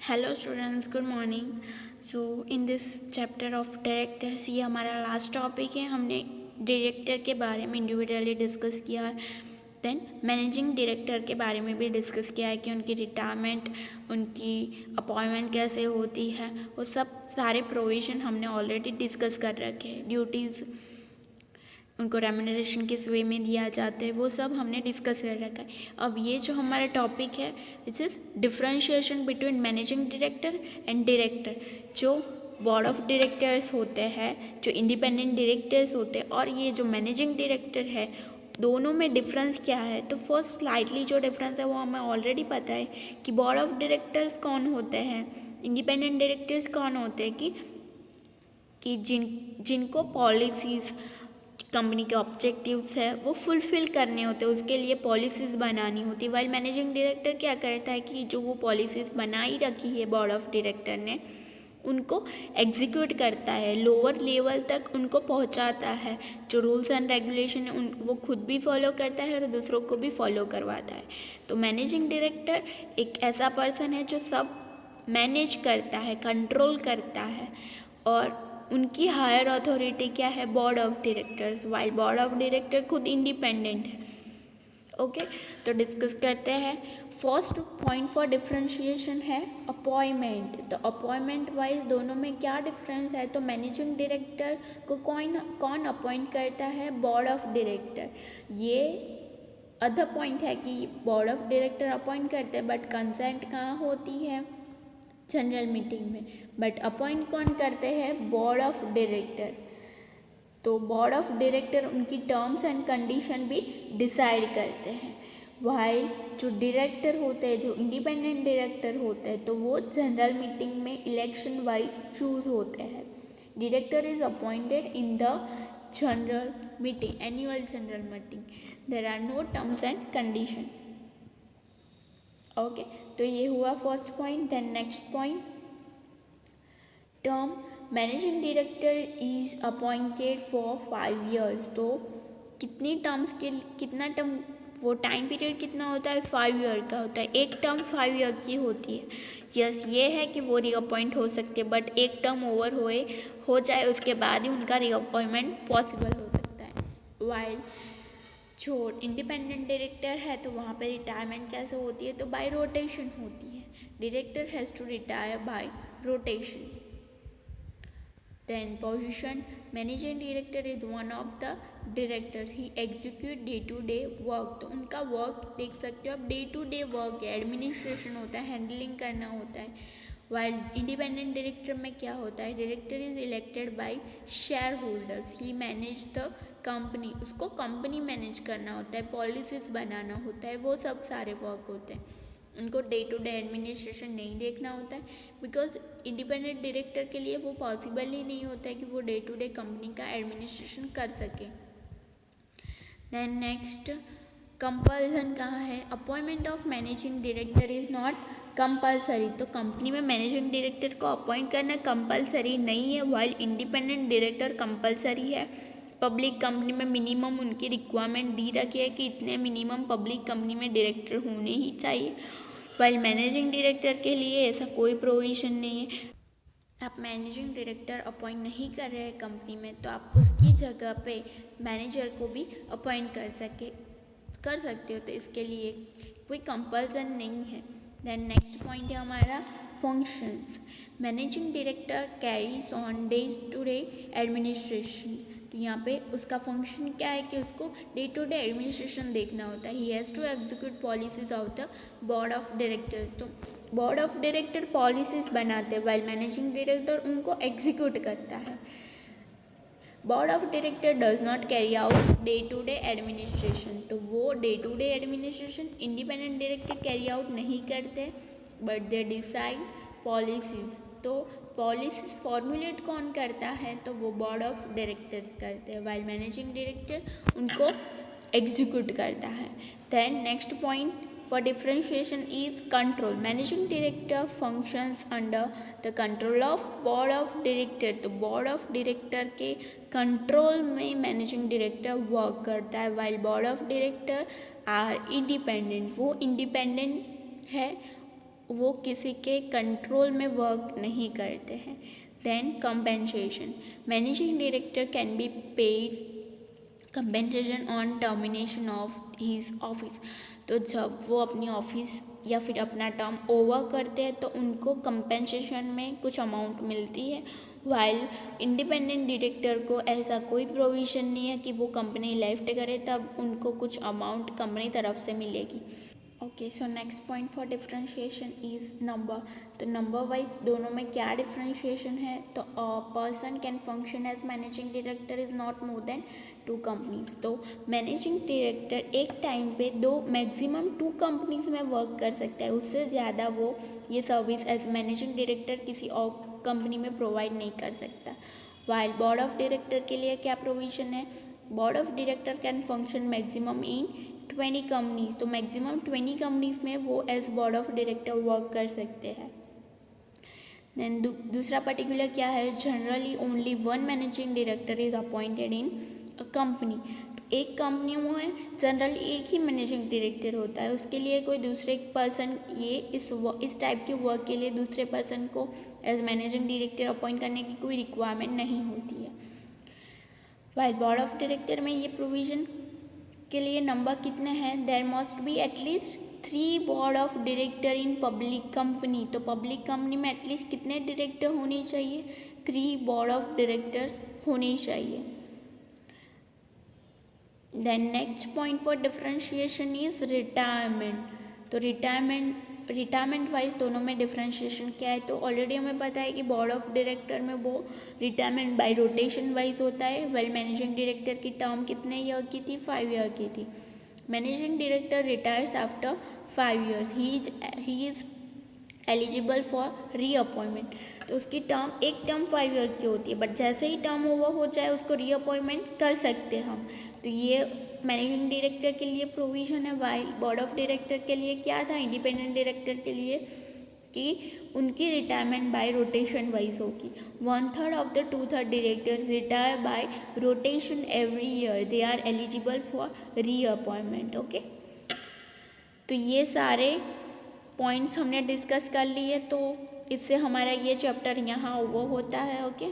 Hello students, good morning. So in this chapter of directors, ये हमारा last topic है। हमने डायरेक्टर के बारे में इंडिविजुअली डिस्कस किया है। देन मैनेजिंग डायरेक्टर के बारे में भी डिस्कस किया है कि उनकी रिटायरमेंट, उनकी अपॉइंटमेंट कैसे होती है, वो सब सारे प्रोविज़न हमने ऑलरेडी डिस्कस कर रखे हैं। ड्यूटीज़, उनको रेम्यूनरेशन किस वे में दिया जाता है, वो सब हमने डिस्कस कर रखा है। अब ये जो हमारा टॉपिक है, it's is differentiation between managing director and director. जो बोर्ड ऑफ डायरेक्टर्स होते हैं, जो इंडिपेंडेंट डायरेक्टर्स होते हैं, और ये जो मैनेजिंग डायरेक्टर है, दोनों में डिफरेंस क्या है। तो फर्स्ट स्लाइटली जो डिफरेंस है वो हमें ऑलरेडी पता है कि बोर्ड ऑफ डायरेक्टर्स कौन होते हैं, इंडिपेंडेंट डायरेक्टर्स कौन होते हैं, कि जिनको पॉलिसीज़, कंपनी के ऑब्जेक्टिव्स है वो फुलफ़िल करने होते हैं, उसके लिए पॉलिसीज़ बनानी होती है। वाइल मैनेजिंग डायरेक्टर क्या करता है कि जो वो पॉलिसीज़ बनाई रखी है बोर्ड ऑफ डायरेक्टर ने, उनको एग्जीक्यूट करता है, लोअर लेवल तक उनको पहुंचाता है। जो रूल्स एंड रेगुलेशन है वो खुद भी फॉलो करता है और दूसरों को भी फॉलो करवाता है। तो मैनेजिंग डायरेक्टर एक ऐसा पर्सन है जो सब मैनेज करता है, कंट्रोल करता है, और उनकी हायर अथॉरिटी क्या है, board of directors. While board of director खुद इंडिपेंडेंट है। ओके, तो डिस्कस करते हैं। फर्स्ट पॉइंट फॉर डिफरेंशिएशन है अपॉइंटमेंट। तो अपॉइंटमेंट वाइज दोनों में क्या डिफरेंस है, तो मैनेजिंग डायरेक्टर को कौन अपॉइंट करता है, बोर्ड ऑफ डायरेक्टर। ये अदर पॉइंट है कि बोर्ड ऑफ डायरेक्टर अपॉइंट करते हैं, बट कंसेंट कहाँ होती है, जनरल मीटिंग में। बट अपॉइंट कौन करते हैं, बोर्ड ऑफ डायरेक्टर। तो बोर्ड ऑफ डायरेक्टर उनकी टर्म्स एंड कंडीशन भी डिसाइड करते हैं। वाइल जो डायरेक्टर होते हैं, जो इंडिपेंडेंट डायरेक्टर होते हैं, तो वो जनरल मीटिंग में इलेक्शन वाइज चूज होते हैं। Director is appointed in the general meeting, annual general meeting. There are no terms and condition. Okay, तो ये हुआ first point. Then next point, term managing director is appointed for 5 years। तो कितनी terms के, कितना term, वो time period कितना होता है, 5 year का होता है। एक टर्म 5 year की होती है। यस, ये है कि वो रीअपॉइंट हो सकते हैं, बट एक टर्म ओवर हो जाए उसके बाद ही उनका रीअपॉइंटमेंट पॉसिबल हो सकता है। वाइल जो इंडिपेंडेंट डायरेक्टर है, तो वहाँ पे रिटायरमेंट कैसे होती है, तो बाय रोटेशन होती है। Director has to retire by rotation. Then position, managing director is one of the director, he execute day to day work. तो उनका वर्क देख सकते हो आप, डे टू डे वर्क है, एडमिनिस्ट्रेशन होता है, हैंडलिंग करना होता है। वाइल इंडिपेंडेंट डायरेक्टर में क्या होता है, director is elected by share holders, he manage the company, उसको कंपनी मैनेज करना होता है, पॉलिसीज बनाना होता है, वो सब सारे वर्क होते हैं। उनको डे टू डे एडमिनिस्ट्रेशन नहीं देखना होता है, बिकॉज इंडिपेंडेंट डायरेक्टर के लिए वो पॉसिबल ही नहीं होता है कि वो डे टू डे कंपनी का एडमिनिस्ट्रेशन कर सके। देन नेक्स्ट, कंपल्सन कहाँ है, appointment of managing director is not compulsory. तो कंपनी में मैनेजिंग डायरेक्टर को अपॉइंट करना कंपल्सरी नहीं है, वाइल इंडिपेंडेंट डायरेक्टर कंपल्सरी है। पब्लिक कंपनी में मिनिमम उनकी रिक्वायरमेंट दी रखी है कि इतने मिनिमम पब्लिक कंपनी में डायरेक्टर होने ही चाहिए, वाइल मैनेजिंग डायरेक्टर के लिए ऐसा कोई प्रोविज़न नहीं है। आप मैनेजिंग डायरेक्टर अपॉइंट नहीं कर रहे हैं कंपनी में, तो आप उसकी जगह पे मैनेजर को भी अपॉइंट कर सकते हो, तो इसके लिए कोई कंपल्सन नहीं है। देन नेक्स्ट पॉइंट है हमारा functions. Managing director carries on days to day administration. तो यहाँ पे उसका फंक्शन क्या है कि उसको डे टू डे एडमिनिस्ट्रेशन देखना होता है। He has to execute policies of the board of directors. तो बोर्ड ऑफ डायरेक्टर पॉलिसीज बनाते हैं, वाइल मैनेजिंग डायरेक्टर उनको एग्जीक्यूट करता है। Board of director does not carry out day to day administration. तो वो day to day administration independent director carry out नहीं करते, बट दे डिसाइड पॉलिसीज। तो पॉलिसीज फॉर्मुलेट कौन करता है, तो वो बोर्ड ऑफ डायरेक्टर्स करते हैं, वाइल मैनेजिंग डायरेक्टर उनको एग्जीक्यूट करता है। Then next point for differentiation is control. Managing director functions under the control of board of director। तो board of director के कंट्रोल में मैनेजिंग डायरेक्टर वर्क करता है, while board of director are independent, वो independent है, वो किसी के कंट्रोल में वर्क नहीं करते हैं। Then compensation, managing director can be paid compensation on termination of his office. तो जब वो अपनी ऑफिस या फिर अपना टर्म ओवर करते हैं तो उनको कंपेंसेशन में कुछ अमाउंट मिलती है, वाइल इंडिपेंडेंट डायरेक्टर को ऐसा कोई प्रोविज़न नहीं है कि वो कंपनी लेफ्ट करे तब उनको कुछ अमाउंट कंपनी तरफ से मिलेगी। Okay, so next point for differentiation is number. तो नंबर वाइज दोनों में क्या डिफ्रेंशिएशन है, तो person can function as managing director is not more than 2 companies. तो मैनेजिंग डायरेक्टर एक टाइम पे मैक्सिमम 2 कंपनीज में वर्क कर सकता है, उससे ज़्यादा वो ये सर्विस एज मैनेजिंग डायरेक्टर किसी और कंपनी में प्रोवाइड नहीं कर सकता। वाइल बोर्ड ऑफ डायरेक्टर के लिए क्या प्रोविज़न है, board of director can function maximum in 20 companies. तो मैक्सिमम 20 कंपनीज में वो as board of director work कर सकते हैं। देन दूसरा पर्टिकुलर क्या है, generally only 1 managing director is appointed in a company. तो एक कंपनी में जनरली एक ही मैनेजिंग डायरेक्टर होता है, उसके लिए कोई दूसरे पर्सन ये इस टाइप के वर्क के लिए दूसरे पर्सन को एज मैनेजिंग डायरेक्टर अपॉइंट करने की कोई रिक्वायरमेंट नहीं होती है। वाइल बोर्ड ऑफ डायरेक्टर में ये प्रोविज़न के लिए नंबर कितने हैं, there must be at least 3 board of director in public company. तो पब्लिक कंपनी में एटलीस्ट कितने डायरेक्टर होने चाहिए, 3 बोर्ड ऑफ डायरेक्टर्स होने चाहिए। Then next point for differentiation is retirement. तो रिटायरमेंट वाइज दोनों में डिफरेंशिएशन क्या है, तो ऑलरेडी हमें पता है कि बोर्ड ऑफ डायरेक्टर में वो रिटायरमेंट बाय रोटेशन वाइज होता है, वेल मैनेजिंग डायरेक्टर की टर्म कितने ईयर की थी, 5 ईयर की थी। Managing director retires after 5 years, he is eligible for reappointment. तो उसकी एक टर्म 5 ईयर की होती है, बट जैसे ही टर्म ओवर हो जाए उसको रीअपॉइंटमेंट कर सकते हैं हम। तो ये मैनेजिंग डायरेक्टर के लिए प्रोविज़न है। वाइल बोर्ड ऑफ डायरेक्टर के लिए क्या था, इंडिपेंडेंट डायरेक्टर के लिए कि उनकी रिटायरमेंट बाय रोटेशन वाइज होगी। 1/3 of the 2/3 directors retire by rotation every year, they are eligible for reappointment. Okay, तो ये सारे पॉइंट्स हमने डिस्कस कर लिए, तो इससे हमारा ये चैप्टर यहाँ ओवर होता है। ओके।